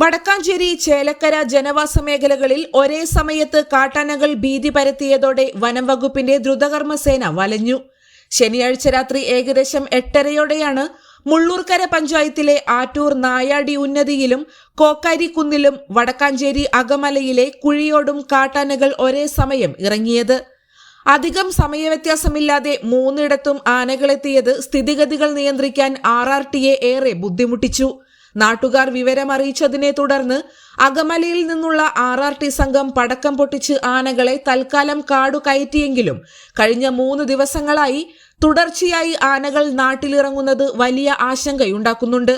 വടക്കാഞ്ചേരി ചേലക്കര ജനവാസ മേഖലകളിൽ ഒരേ സമയത്ത് കാട്ടാനകൾ ഭീതി പരത്തിയതോടെ വനം വകുപ്പിന്റെ ദ്രുതകർമ്മസേന വലഞ്ഞു. ശനിയാഴ്ച രാത്രി ഏകദേശം 8:30യോടെയാണ് മുള്ളൂർക്കര പഞ്ചായത്തിലെ ആറ്റൂർ നായാടി ഉന്നതിയിലും കോക്കാരിക്കുന്നിലും വടക്കാഞ്ചേരി അകമലയിലെ കുഴിയോടും കാട്ടാനകൾ ഒരേ സമയം ഇറങ്ങിയത്. അധികം സമയവ്യത്യാസമില്ലാതെ 3ഇടത്തും ആനകളെത്തിയത് സ്ഥിതിഗതികൾ നിയന്ത്രിക്കാൻ RRTയെ ഏറെ ബുദ്ധിമുട്ടിച്ചു. നാട്ടുകാർ വിവരമറിയിച്ചതിനെ തുടർന്ന് അകമലയിൽ നിന്നുള്ള RRT സംഘം പടക്കം പൊട്ടിച്ച് ആനകളെ തൽക്കാലം കാടു കയറ്റിയെങ്കിലും കഴിഞ്ഞ 3 ദിവസങ്ങളായി തുടർച്ചയായി ആനകൾ നാട്ടിലിറങ്ങുന്നത് വലിയ ആശങ്കയുണ്ടാക്കുന്നുണ്ട്.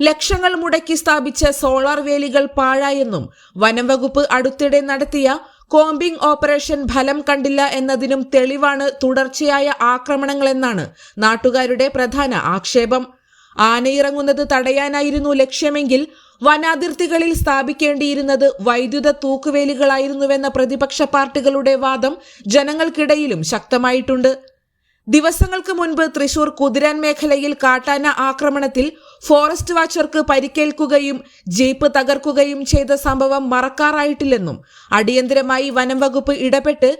ലക്ഷങ്ങൾ മുടക്കി സ്ഥാപിച്ച സോളാർ വേലികൾ പാഴായെന്നും വനം വകുപ്പ് അടുത്തിടെ നടത്തിയ കോമ്പിംഗ് ഓപ്പറേഷൻ ഫലം കണ്ടില്ല എന്നതിനും തെളിവാണ് തുടർച്ചയായ ആക്രമണങ്ങളെന്നാണ് നാട്ടുകാരുടെ പ്രധാന ആക്ഷേപം. ആനയിറങ്ങുന്നത് തടയാനായിരുന്നു ലക്ഷ്യമെങ്കിൽ വനാതിർത്തികളിൽ സ്ഥാപിക്കേണ്ടിയിരുന്നത് വൈദ്യുത തൂക്കുവേലികളായിരുന്നുവെന്ന പ്രതിപക്ഷ പാർട്ടികളുടെ വാദം ജനങ്ങൾക്കിടയിലും ശക്തമായിട്ടുണ്ട്. ദിവസങ്ങൾക്ക് മുൻപ് തൃശൂർ കുതിരാൻ മേഖലയിൽ കാട്ടാന ആക്രമണത്തിൽ ഫോറസ്റ്റ് വാച്ചർക്ക് പരിക്കേൽക്കുകയും ജീപ്പ് തകർക്കുകയും ചെയ്ത സംഭവം മറക്കാറായിട്ടില്ലെന്നും അടിയന്തരമായി വനം വകുപ്പ് ഇടപെട്ട്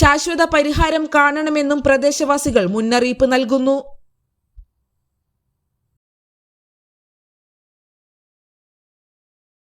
ശാശ്വത പരിഹാരം കാണണമെന്നും പ്രദേശവാസികൾ മുന്നറിയിപ്പ് നൽകുന്നു.